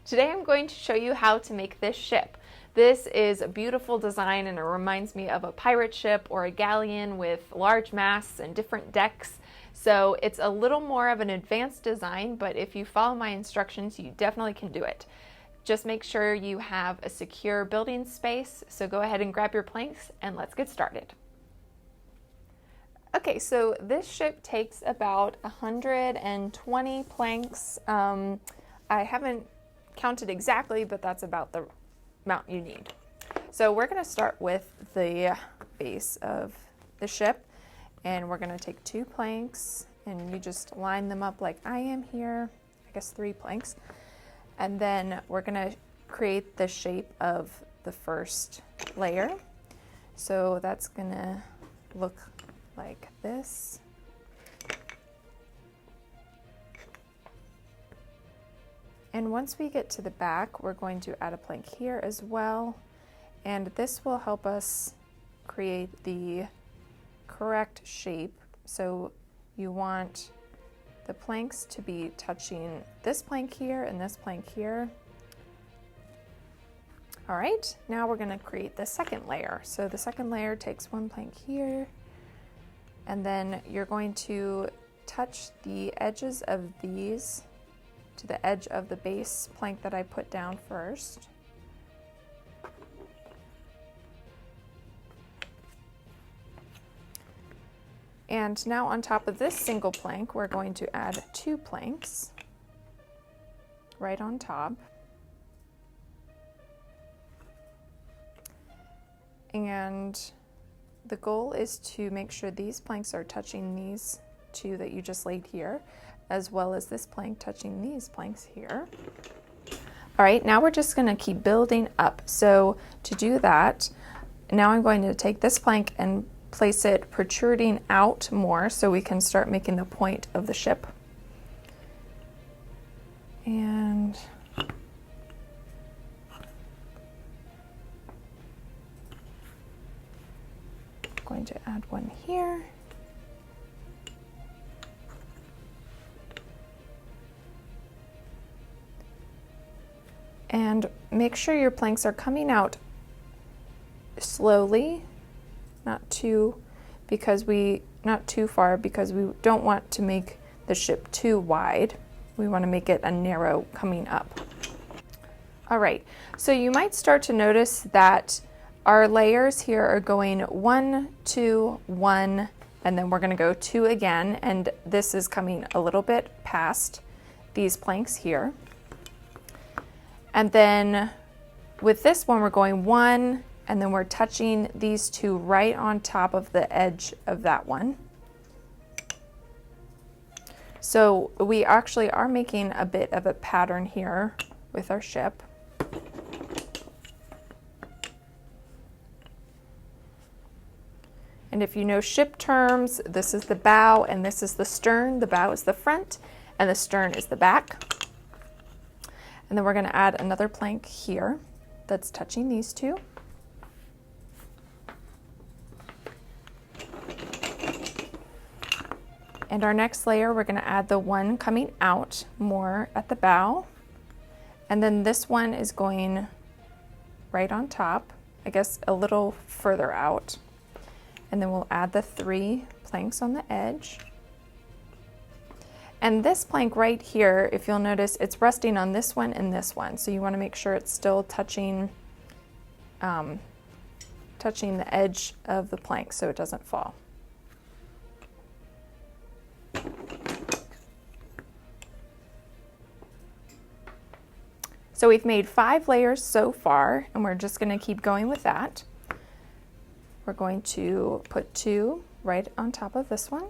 Today I'm going to show you how to make this ship. This is a beautiful design and it reminds me of a pirate ship or a galleon with large masts and different decks. So it's a little more of an advanced design, but if you follow my instructions, you definitely can do it. Just make sure you have a secure building space. So go ahead and grab your planks and let's get started. Okay, so this ship takes about 120 planks. I haven't counted exactly, but that's about the amount you need. So we're going to start with the base of the ship, and we're going to take 2 planks and you just line them up like I am here, I guess 3 planks, and then we're going to create the shape of the first layer. So that's going to look like this. And once we get to the back, we're going to add a plank here as well. And this will help us create the correct shape. So you want the planks to be touching this plank here and this plank here. All right, now we're going to create the second layer. So the second layer takes 1 plank here, and then you're going to touch the edges of these to the edge of the base plank that I put down first. And now on top of this single plank, we're going to add 2 planks right on top. And the goal is to make sure these planks are touching these 2 that you just laid here, as well as this plank touching these planks here. All right, now we're just gonna keep building up. So to do that, now I'm going to take this plank and place it protruding out more so we can start making the point of the ship. And I'm going to add 1 here. And make sure your planks are coming out slowly, not too far, because we don't want to make the ship too wide. We want to make it a narrow coming up. All right, so you might start to notice that our layers here are going 1, 2, 1, and then we're going to go 2 again, and this is coming a little bit past these planks here. And then with this one, we're going 1, and then we're touching these 2 right on top of the edge of that one. So we actually are making a bit of a pattern here with our ship. And if you know ship terms, this is the bow and this is the stern. The bow is the front and the stern is the back. And then we're going to add another plank here that's touching these 2. And our next layer, we're going to add the one coming out more at the bow. And then this one is going right on top, I guess a little further out. And then we'll add the 3 planks on the edge. And this plank right here, if you'll notice, it's resting on this one and this one. So you want to make sure it's still touching the edge of the plank so it doesn't fall. So we've made 5 layers so far, and we're just going to keep going with that. We're going to put 2 right on top of this one.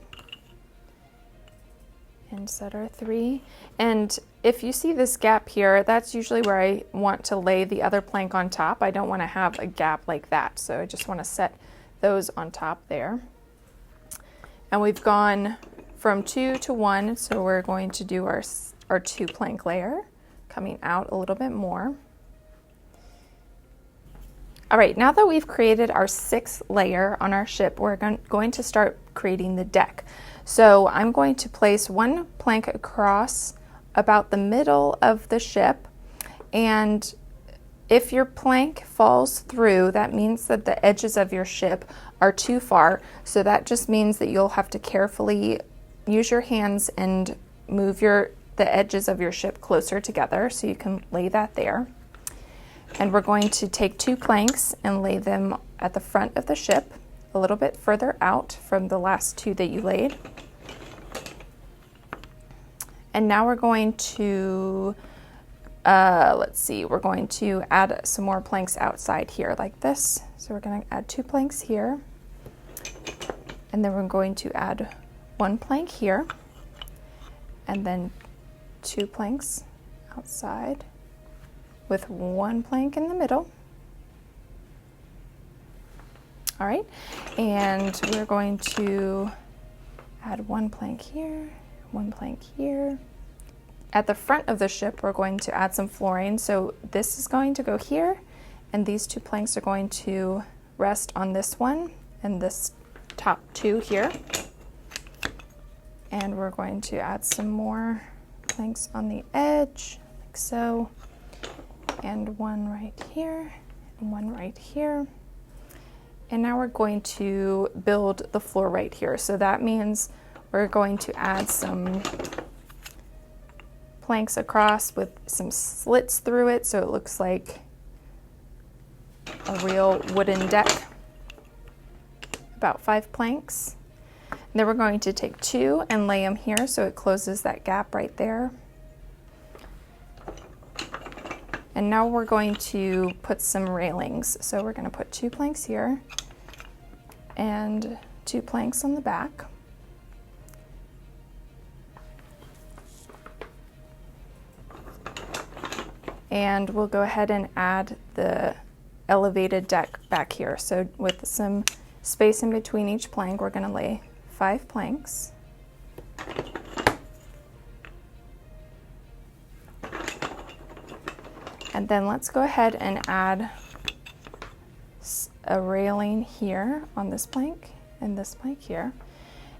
And set our 3. And if you see this gap here, that's usually where I want to lay the other plank on top. I don't want to have a gap like that, so I just want to set those on top there. And we've gone from 2 to 1, so we're going to do our 2 plank layer, coming out a little bit more. All right, now that we've created our 6th layer on our ship, we're going to start creating the deck. So I'm going to place 1 plank across about the middle of the ship, And if your plank falls through, that means that the edges of your ship are too far. So that just means that you'll have to carefully use your hands and move the edges of your ship closer together so you can lay that there. And we're going to take 2 planks and lay them at the front of the ship, a little bit further out from the last 2 that you laid. And now we're going to, we're going to add some more planks outside here like this. So we're going to add 2 planks here. And then we're going to add 1 plank here. And then 2 planks outside with 1 plank in the middle. All right, and we're going to add 1 plank here, 1 plank here. At the front of the ship, we're going to add some flooring. So this is going to go here, and these 2 planks are going to rest on this one and this top 2 here. And we're going to add some more planks on the edge, like so, and 1 right here, and 1 right here. And now we're going to build the floor right here. So that means we're going to add some planks across with some slits through it so it looks like a real wooden deck. About 5 planks. And then we're going to take 2 and lay them here so it closes that gap right there. And now we're going to put some railings. So we're going to put 2 planks here and 2 planks on the back. And we'll go ahead and add the elevated deck back here. So with some space in between each plank, we're going to lay 5 planks. And then let's go ahead and add a railing here on this plank and this plank here.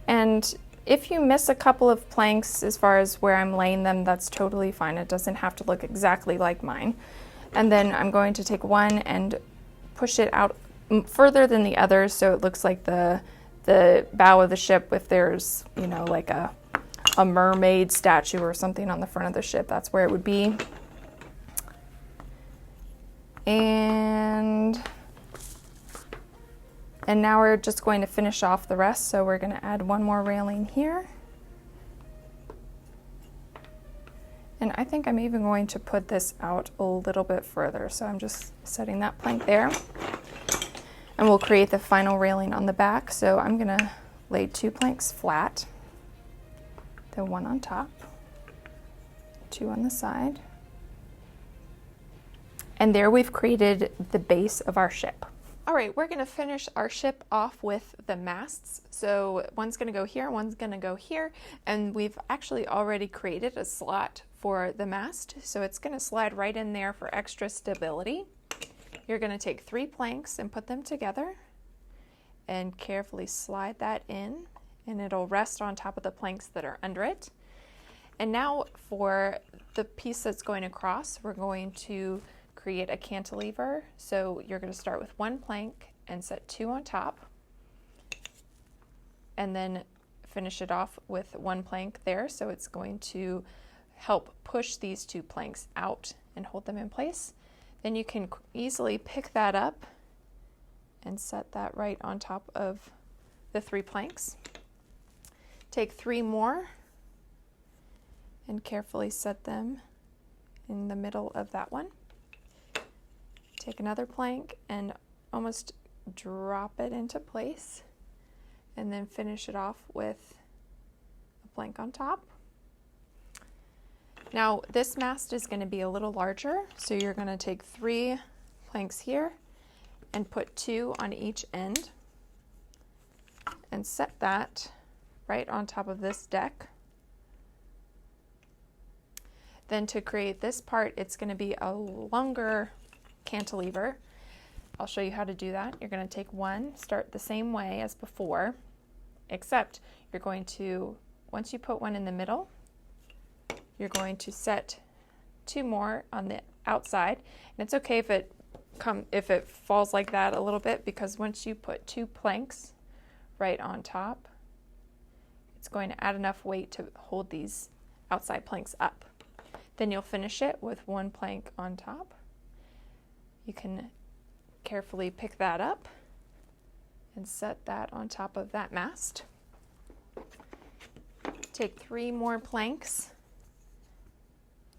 And if you miss a couple of planks as far as where I'm laying them, that's totally fine. It doesn't have to look exactly like mine. And then I'm going to take 1 and push it out further than the others so it looks like the bow of the ship. If there's, you know, like a mermaid statue or something on the front of the ship, that's where it would be. And now we're just going to finish off the rest. So we're going to add 1 more railing here. And I think I'm even going to put this out a little bit further. So I'm just setting that plank there. And we'll create the final railing on the back. So I'm going to lay 2 planks flat, then 1 on top, 2 on the side. And there we've created the base of our ship. All right, we're gonna finish our ship off with the masts. So one's gonna go here, one's gonna go here, and we've actually already created a slot for the mast. So it's gonna slide right in there for extra stability. You're gonna take 3 planks and put them together and carefully slide that in, and it'll rest on top of the planks that are under it. And now for the piece that's going across, we're going to create a cantilever. So you're going to start with 1 plank and set 2 on top, and then finish it off with 1 plank there. So it's going to help push these 2 planks out and hold them in place. Then you can easily pick that up and set that right on top of the 3 planks. Take 3 more and carefully set them in the middle of that one. Take another plank and almost drop it into place, and then finish it off with a plank on top. Now this mast is going to be a little larger, so you're going to take 3 planks here and put 2 on each end and set that right on top of this deck. Then to create this part, it's going to be a longer cantilever. I'll show you how to do that. You're going to take 1, start the same way as before, except you're going to, once you put 1 in the middle, you're going to set 2 more on the outside. And it's okay if it falls like that a little bit, because once you put 2 planks right on top, it's going to add enough weight to hold these outside planks up. Then you'll finish it with 1 plank on top. You can carefully pick that up and set that on top of that mast. Take 3 more planks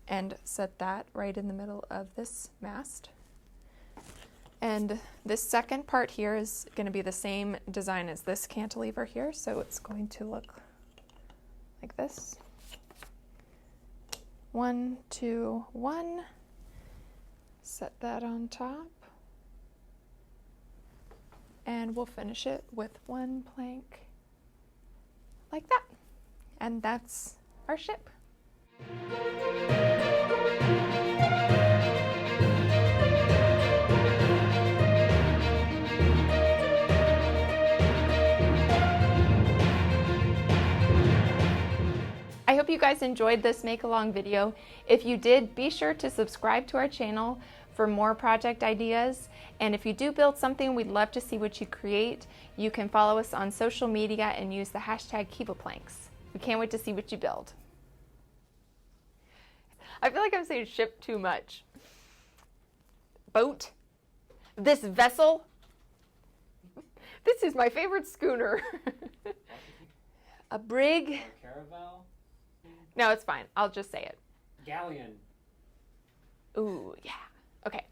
and set that right in the middle of this mast. And this second part here is going to be the same design as this cantilever here, so it's going to look like this. 1, 2, 1. Set that on top. And we'll finish it with 1 plank like that. And that's our ship. I hope you guys enjoyed this make along video. If you did, be sure to subscribe to our channel for more project ideas. And if you do build something, we'd love to see what you create. You can follow us on social media and use the hashtag KEVA Planks. We can't wait to see what you build. I feel like I'm saying ship too much. Boat. This vessel. This is my favorite schooner. A brig. Caravel? No, it's fine. I'll just say it. Galleon. Ooh, yeah. Okay.